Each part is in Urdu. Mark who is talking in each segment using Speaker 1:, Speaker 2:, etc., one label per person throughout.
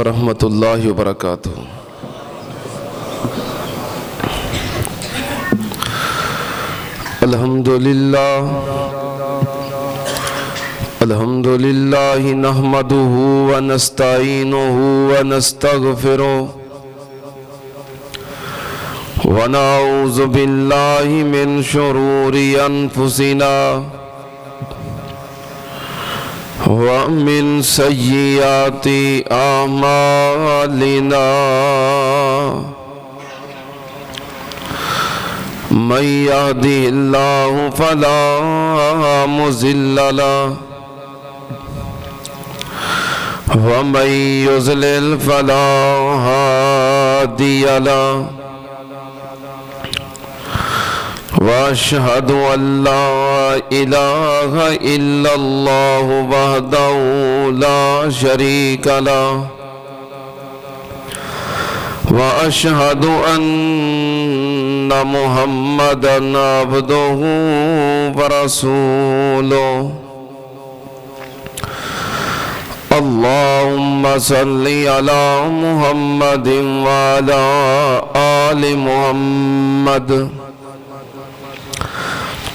Speaker 1: ورحمۃ اللہ وبرکاتہ۔ الحمد للہ نحمدہ ونستعینہ ونستغفرہ ونعوذ باللہ من شرور انفسنا ومن سیئات اعمالنا من يهده الله فلا مضل له ومن يضلل فلا هادي له وأشهد أن لا إله إلا الله وحده لا شريك له وأشهد أن محمدًا عبده ورسوله اللهم صل على محمد وعلى آل محمد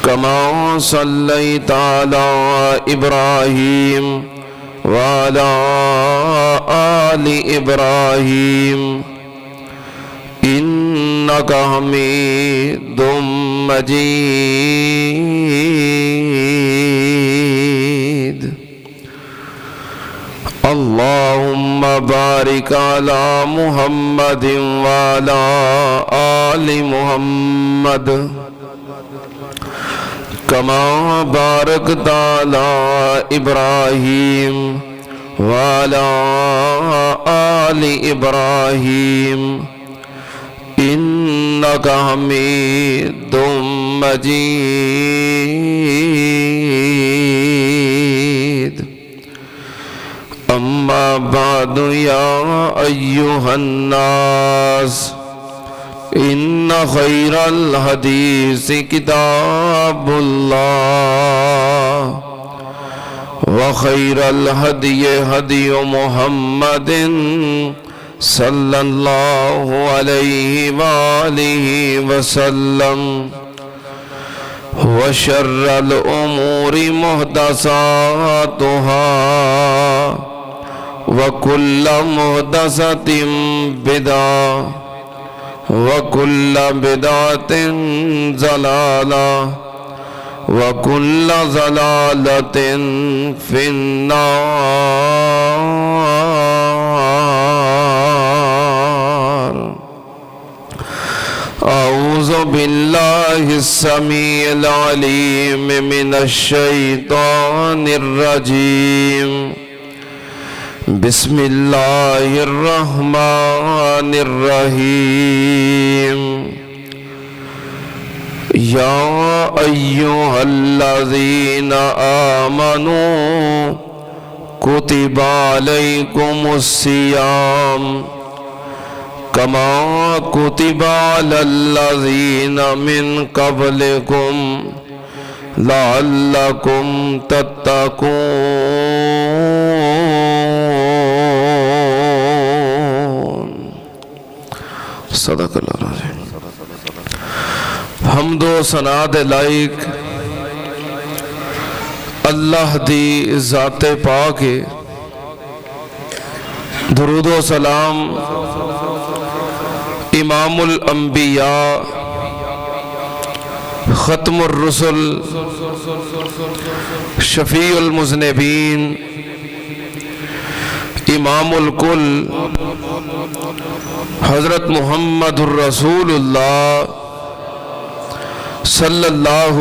Speaker 1: كما صليت على إبراهيم وعلى آل إبراهيم إنك حميد مجيد اللهم بارك على محمد وعلى آل محمد كما باركت على إبراهيم وعلى آل إبراهيم إنك حميد مجيد أما بعد يا أيها الناس إن خير الحديث كتاب الله وخير الهدي هدي محمد صلى الله عليه وآله وسلم وشر الأمور محدثاتها وكل محدثة بدعة وكل بدعة ضلالة وكل ضلالة في النار أعوذ بالله السميع العليم من الشيطان الرجيم بسم الله الرحمن الرحيم يا أيها الذين آمنوا كتب عليكم الصيام كما كتب على الذين من قبلكم لعلكم تتقون صدق اللہ العظیم۔ حمد و ثنا دے لائق اللہ دی ذات پاک ہے، درود و سلام امام الانبیاء ختم الرسل شفیع المذنبین امام الکل حضرت محمد الرسول اللہ صلی اللہ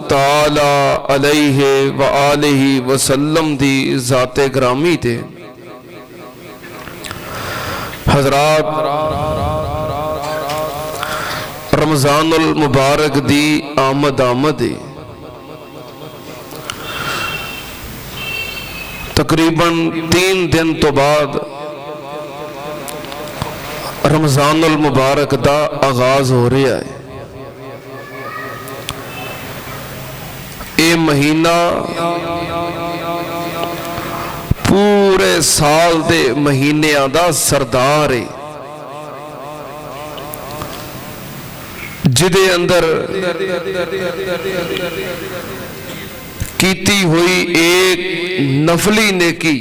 Speaker 1: تعالی علیہ وآلہ وسلم دی ذات گرامی تے حضرات رمضان المبارک دی آمد ہے۔ تقریباً 3 دن تو بعد رمضان المبارک دا آغاز ہو رہا ہے۔ اے مہینہ پورے سال دے مہینیاں دا سردار ہے، جدے اندر کیتی ہوئی ایک نفلی نیکی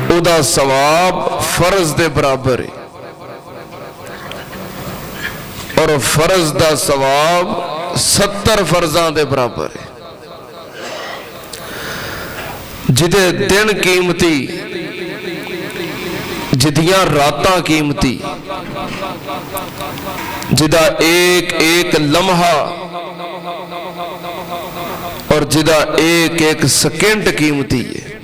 Speaker 1: او دا ثواب فرض دے برابر ہے، اور فرض دا ثواب 70 فرضاں دے برابر ہے۔ جدے دن قیمتی، جدیاں راتاں قیمتی، جدا ایک ایک لمحہ اور جدا ایک ایک سیکنڈ قیمتی ہے،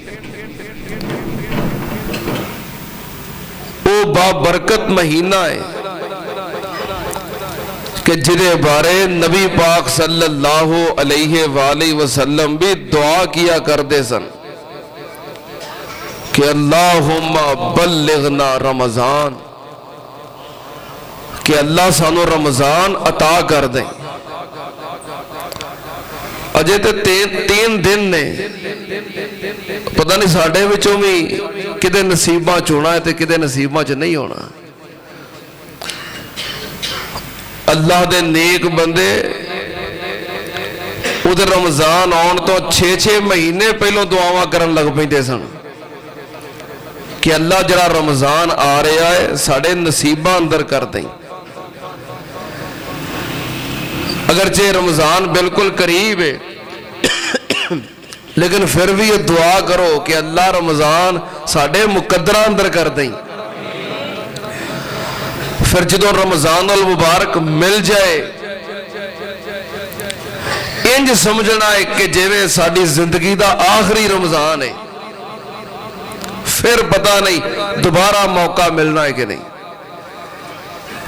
Speaker 1: وہ بابرکت مہینہ ہے کہ جدے بارے نبی پاک صلی اللہ علیہ وآلہ وسلم بھی دعا کیا کرتے سن کہ اللہم بلغنا رمضان، کہ اللہ سانو رمضان عطا کر دیں۔ اجے تے 3 دن نے، پتہ نہیں ساڑھے وچوں بھی کدے نصیباں چونا ہے تے کدے نصیباں چ نہیں ہونا۔ اللہ دے نیک بندے ادھر رمضان آن تو 6 مہینے پہلوں دعاواں کرن لگ پیندے سن کہ اللہ جڑا رمضان آ رہا ہے ساڑھے نصیباں اندر کر دیں۔ اگرچہ رمضان بالکل قریب ہے لیکن پھر بھی یہ دعا کرو کہ اللہ رمضان ساڑھے مقدرہ اندر کر دیں۔ پھر جدو رمضان المبارک مل جائے انج سمجھنا ہے کہ جیوے ساڑھی زندگی دا آخری رمضان ہے، پھر پتہ نہیں دوبارہ موقع ملنا ہے کہ نہیں،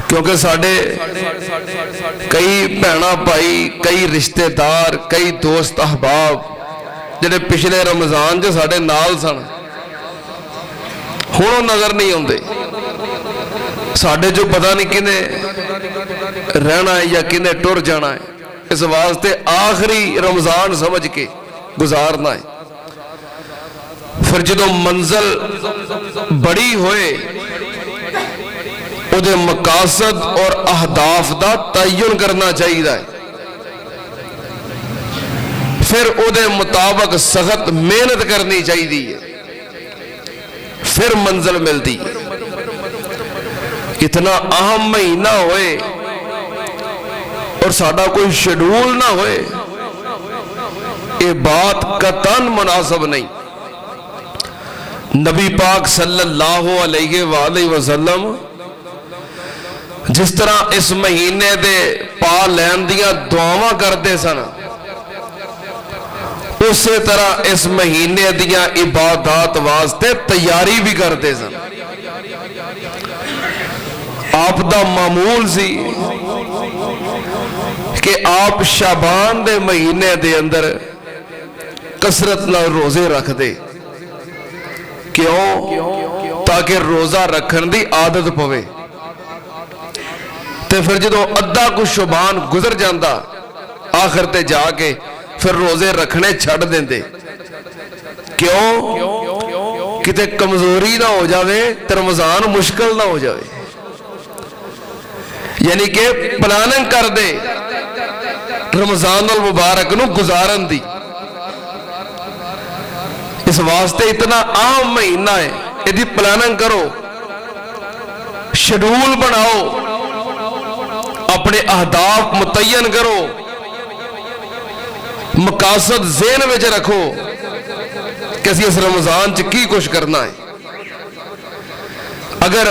Speaker 1: کیونکہ ساڑھے کئی بہنا بھائی، کئی رشتہ دار، کئی دوست احباب جنہیں پچھلے رمضان جو ساڑھے نال سن ہونوں نظر نہیں ہوندے، ساڑھے جو پتہ نہیں کنے رہنا ہے یا کنے ٹر جانا ہے، اس واسطے آخری رمضان سمجھ کے گزارنا ہے۔ پھر جدو منزل بڑی ہوئے او دے مقاصد اور اہداف دا تعین کرنا چاہیے، پھر او دے مطابق سخت محنت کرنی چاہیے، پھر منزل ملتی۔ اتنا اہم مہینہ ہوئے اور ساڑھا کوئی شیڈول نہ ہوئے، یہ بات قطعاً مناسب نہیں۔ نبی پاک صلی اللہ علیہ وآلہ وسلم جس طرح اس مہینے دے پا لین دیاں دعاواں کرتے سن، اسی طرح اس مہینے دیاں عبادات واسطے تیاری بھی کرتے سن۔ آپ دا معمول سی کہ آپ شعبان دے مہینے دے اندر کثرت نہ روزے رکھ دے، کیوں؟ تاکہ روزہ رکھن دی عادت پوے، تے پھر جدو ادھا کچھ شعبان گزر جاندہ آخر تے جا کے پھر روزے رکھنے چھڑ دیں دے، کیوں؟ کتے کمزوری نہ ہو جاوے تے رمضان مشکل نہ ہو جاوے، یعنی کہ پلاننگ کر دے رمضان المبارک نو گزارن دی۔ اس واسطے اتنا عام مہینہ ہے، ادھی پلاننگ کرو، شیڈول بناؤ، اپنے اہداف متعین کرو، مقاصد ذہن وچ رکھو کہ اس رمضان چ کی کچھ کرنا ہے۔ اگر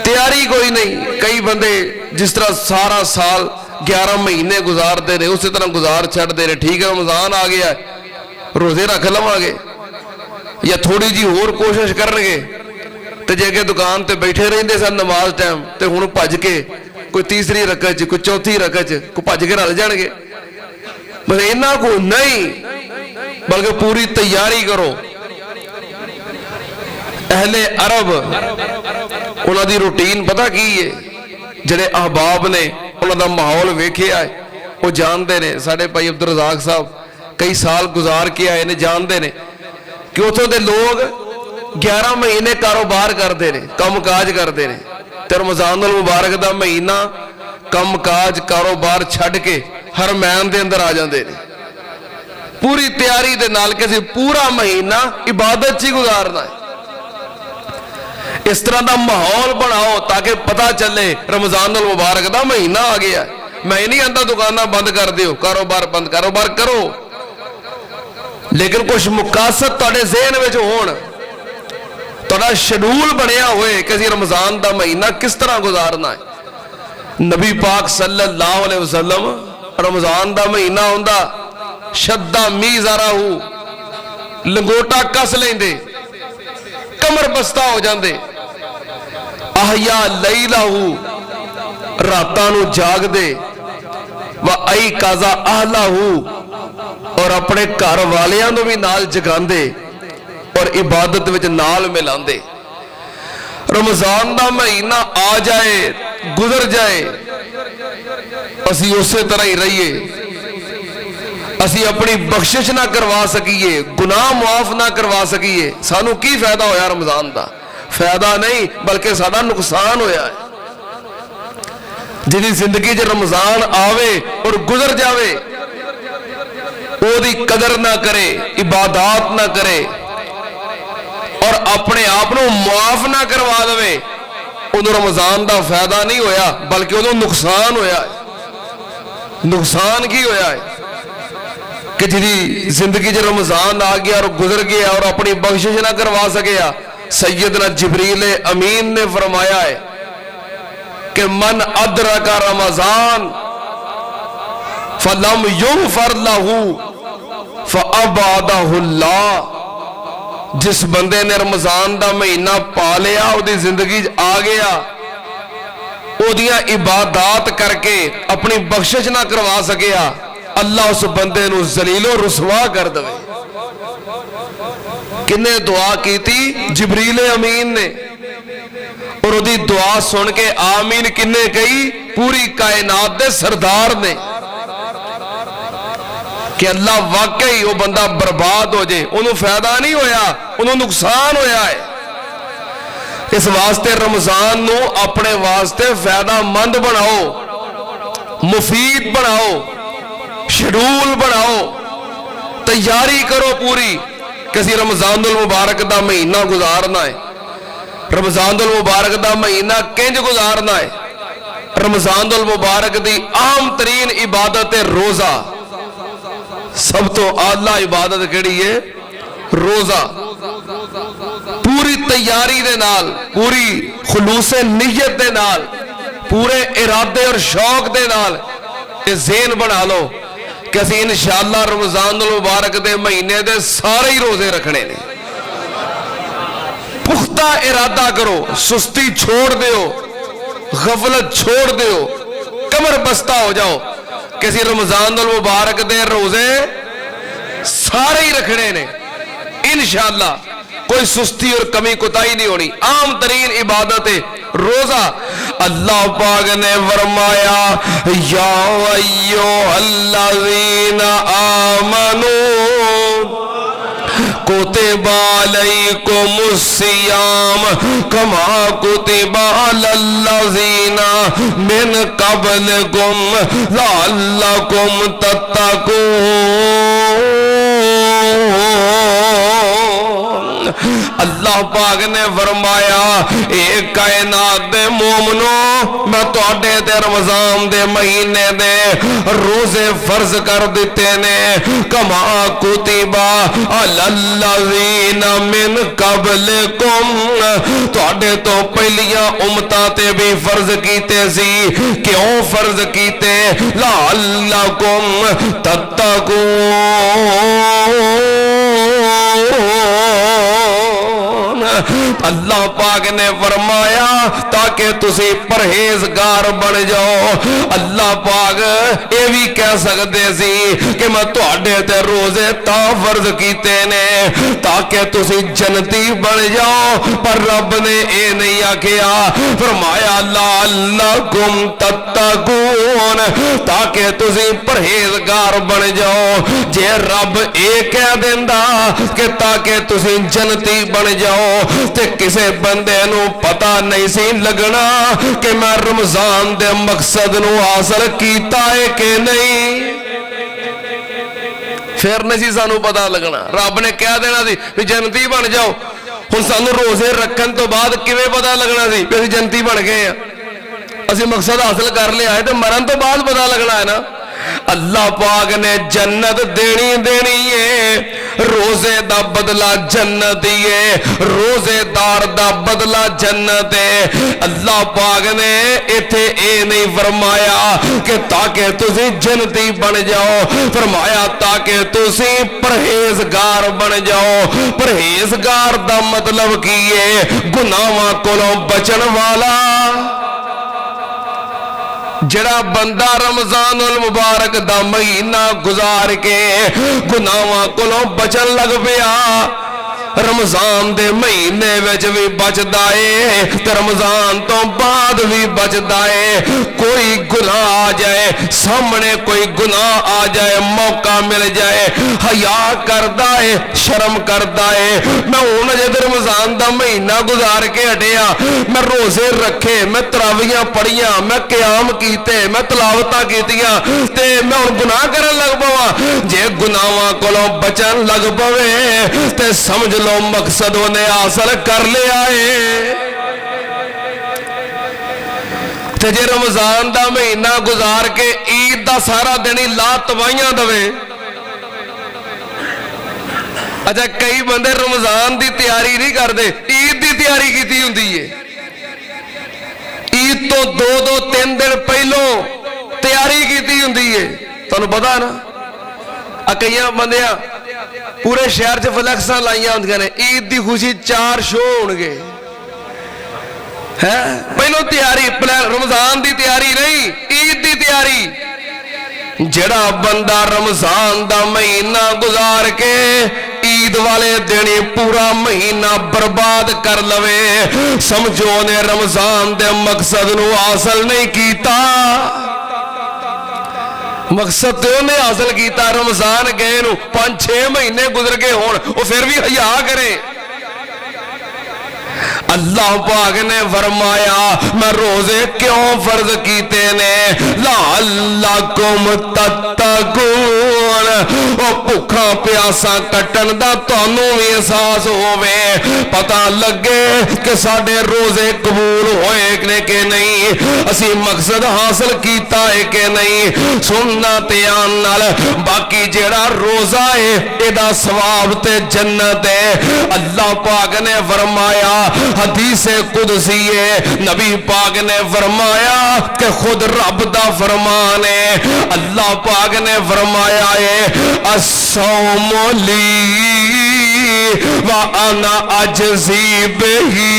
Speaker 1: تیاری کوئی نہیں، کئی بندے جس طرح سارا سال 11 مہینے گزار دے رہے اسی طرح گزار چھڑ دے رہے، ٹھیک ہے رمضان آ گیا ہے روزے رکھ لواں گے یا تھوڑی جی اور کوشش کرنگے، تے جے کہ دکان تے بیٹھے رہندے سن نماز ٹائم تے ہن بھج کے کوئی تیسری رکعت کوئی چوتھی رکعت کوئی بھج کے رل جان گے، بس انہاں کو نہیں بلکہ پوری تیاری کرو۔ اہل عرب انہاں دی روٹین پتہ کی ہے، جڑے احباب نے انہاں دا ماحول ویکھیا ہے وہ جانتے نے۔ ساڑھے بھائی عبدالرزاق صاحب کئی سال گزار کے آئے نے جانتے ہیں کہ اتوں کے لوگ 11 مہینے کاروبار کرتے ہیں کم کاج کرتے ہیں تو رمضان المبارک دا مہینہ کم کاج کاروبار چھڈ کے حرمین دے اندر آ جاندے نے پوری تیاری دے نال کہ پورا مہینہ عبادت چی گزارنا ہے اس طرح دا ماحول بناؤ تاکہ پتہ چلے رمضان المبارک دا مہینہ آ گیا ہے میں نہیں آندا دکاناں بند کر دیو کاروبار بند کاروبار کرو لیکن کچھ مقاصد تہاڈے ذہن وچ ہون تہاڈا شیڈول بنیا ہوئے کہ رمضان دا مہینہ کس طرح گزارنا ہے نبی پاک صلی اللہ علیہ وسلم رمضان دا مہینہ ہوندا شدہ میزارہ لنگوٹا کس لیندے کمر بستہ ہو جاندے احیا لیلہ راتاں نو جاگ دے وَأَيْ قَضَا أَهْلَهُ اور اپنے گھر والیاں نو بھی نال جگاندے اور عبادت وچ نال ملاندے رمضان دا مہینہ آ جائے گزر جائے اسی اسی طرح ہی رہیے اسی اپنی بخشش نہ کروا سکیے گناہ معاف نہ کروا سکیے سانو کی فائدہ ہویا رمضان دا فائدہ نہیں بلکہ ساڈا نقصان ہویا ہے جنہی زندگی جو رمضان آوے اور گزر جاوے او دی قدر نہ کرے عبادات نہ کرے اور اپنے آپنوں معاف نہ کروا دوے انہوں رمضان دا فائدہ نہیں ہویا بلکہ انہوں نقصان ہویا ہے نقصان کی ہویا ہے کہ جنہی زندگی جو رمضان آ گیا اور گزر گیا اور اپنی بخشش نہ کروا سکیا سیدنا جبریل امین نے فرمایا ہے کہ من ادرک رمضان فلم یغفر لہ فابعدہ اللہ جس بندے نے رمضان دا مہینہ پا لیا وہ دی زندگی آ گیا وہ دیاں عبادات کر کے اپنی بخشش نہ کروا سکیا اللہ اس بندے نو ذلیل و رسوا کر دے کنے دعا کی تھی جبریل امین نے اور دی دعا سن کے آمین کنے کہی پوری کائنات دے سردار نے کہ اللہ واقعی وہ بندہ برباد ہو جائے انہوں فائدہ نہیں ہویا انہوں نقصان ہویا ہے اس واسطے رمضان نو اپنے واسطے فائدہ مند بناؤ مفید بناؤ شیڈول بناؤ تیاری کرو پوری کسی رمضان المبارک دا مہینہ گزارنا ہے رمضان المبارک دا مہینہ کنج گزارنا ہے رمضان المبارک دی عام ترین عبادت روزہ سب تو اعلیٰ عبادت کیڑی ہے روزہ پوری تیاری دے نال پوری خلوص نیت دے نال پورے ارادے اور شوق دے نال ذہن بنا لو کہ اسی انشاءاللہ رمضان المبارک دے مہینے دے سارے ہی روزے رکھنے نے پختہ ارادہ کرو سستی چھوڑ دیو غفلت چھوڑ دیو کمر بستہ ہو جاؤ کسی رمضان المبارک دے روزے سارے ہی رکھنے نے انشاءاللہ کوئی سستی اور کمی کوتاہی نہیں ہونی عام ترین عبادت ہے روزہ اللہ پاک نے فرمایا یا ایھا الذین آمنوا کتب علیکم الصیام کما کتب علی الذین من قبلکم لعلکم تتقون اللہ پاک نے فرمایا ایک کائنات دے مومنو میں تواڈے تے رمضان دے مہینے دے روزے فرض کر دیتے نے کما کتب علی الذین من قبلکم تواڈے تو پہلیاں امتاں تے بھی فرض کیتے سی کیوں فرض کیتے لعلکم تتقون اللہ پاک نے فرمایا تاکہ تسی پرہیزگار بن جاؤ. اللہ پاک یہ بھی کہہ سکتے سی کہ میں تواڈے تے روزے تا فرض کیتے نے تاکہ تسی جنتی بن جاؤ, پر رب نے اے نہیں آکھیا. فرمایا لعلکم تتقون, تاکہ تسی پرہیزگار بن جاؤ. جے رب اے کہہ دیندا کہ تاکہ تسی جنتی بن جاؤ تے کسے بندے نو پتہ نہیں سی لگنا کہ میں رمضان دے مقصد نو حاصل کیتا ہے کہ نہیں. پھر نہیں سی سانو پتہ لگنا. رب نے کہہ دینا سی کہ جنتی بن جاؤ. ہن سانو روزے رکھن تو بعد کیویں پتہ لگنا سی کہ اسی جنتی بن گئے ہیں, اسی مقصد حاصل کر لیا ہے, تو مرن تو بعد پتہ لگنا ہے نا. اللہ پاک نے جنت دینی ہے, روزے دا بدلہ جنت ہی ہے, روزے دار دا بدلہ جنت ہے. اللہ پاک نے ایتھے اے نہیں فرمایا کہ تاکہ تسی جنتی بن جاؤ, فرمایا تاکہ تسی پرہیزگار بن جاؤ. پرہیزگار دا مطلب کی ہے گناہاں کولوں بچن والا. جڑا بندہ رمضان المبارک دا مہینہ گزار کے گناہاں کولوں بچن لگ پیا, رمضان دے مہینے وچ بھی بچدا ہے تے رمضان تو بعد بھی بچدا ہے. کوئی گناہ آ جائے سامنے, کوئی گناہ آ جائے, موقع مل جائے, حیا کردا ہے, شرم کردا ہے. میں ہن جے رمضان دا مہینہ گزار کے ہٹیا, میں روزے رکھے, میں تراویحاں پڑھیاں, میں قیام کیتے, میں تلاوتاں کیتیاں, تے میں ہن گناہ کرن لگ پواں. جے گناہاں کولوں بچن لگ پوے تے سمجھ لو مقصد انہیں حاصل کر لیا ہے. تے جے رمضان دا مہینہ گزار کے عید دا سارا دن ہی لا توائیاں دوے. اچھا کئی بندے رمضان دی تیاری نہیں کرتے, عید دی تیاری کیتی ہوندی ہے. عید تو 2-3 دن پہلوں تیاری کیتی ہوندی ہے. تانوں پتہ نا کئی بندیاں پورے شہر چ فلیکساں لائیاں ہوندیاں نے, عید دی خوشی 4 شو ہون گے. پہلو تیاری, رمضان دی تیاری نہیں, عید دی تیاری. جڑا بندہ رمضان دا مہینہ گزار کے عید والے دن پورا مہینہ برباد کر لوے, سمجھو نے رمضان دے مقصد نو حاصل نہیں کیتا. مقصد تو انہیں حاصل کیتا, رمضان گئے نو 5-6 مہینے گزر کے ہون, وہ پھر بھی حیا کرے. اللہ پاک نے فرمایا میں روزے کیوں فرض کیتے نے, لعلکم تتقون, او بھوکاں پیاساں کٹن دا تانوں بھی احساس ہووے, پتہ لگے کہ ساڈے روزے قبول ہوئے کہ نہیں, اسی مقصد حاصل کیتا ہے کہ نہیں. سننا تیان نال باقی جیڑا روزہ ہے ایدا ثواب تے جنت ہے. اللہ پاک نے فرمایا حدیث قدسی ہے, نبی پاک نے فرمایا کہ خود رب دا فرمان ہے. اللہ پاک نے فرمایا ہے الصوم لی وانا اجزی بہی,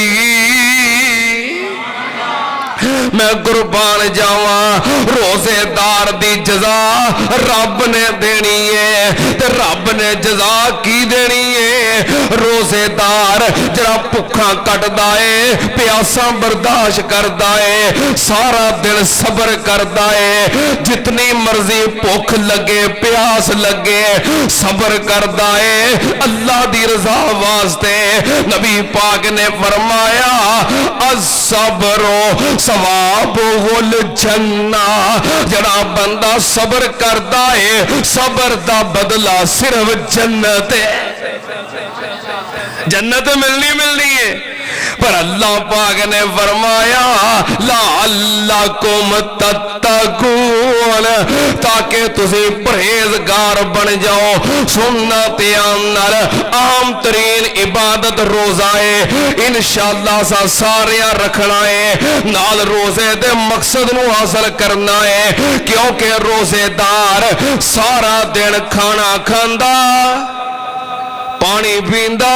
Speaker 1: میں قربان جاواں, روزے دار دی جزا رب نے دینی ہے. تے رب نے جزا کی دینی ہے, روزے دار جڑا بھوکاں کٹدا ہے, پیاساں برداشت کردا ہے, سارا دن صبر کردا ہے, جتنی مرضی بھوک لگے پیاس لگے صبر کردا ہے اللہ دی رضا واسطے. نبی پاک نے فرمایا الصبر ثوابہ الجنہ, جڑا بندہ صبر کردا ہے صبر دا بدلہ صرف جنت ہے. جنت ملنی ہے. پر اللہ پاک نے فرمایا لعلکم تتقون, تاکہ تسی پرہیزگار بن جاؤ. سننا تیان نال عام ترین عبادت روزہ ہے, انشاءاللہ سا ساریاں رکھنا ہے, نال روزے دے مقصد نو حاصل کرنا ہے. کیونکہ روزے دار سارا دن کھانا کھاندا, پانی پیندا,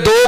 Speaker 1: 2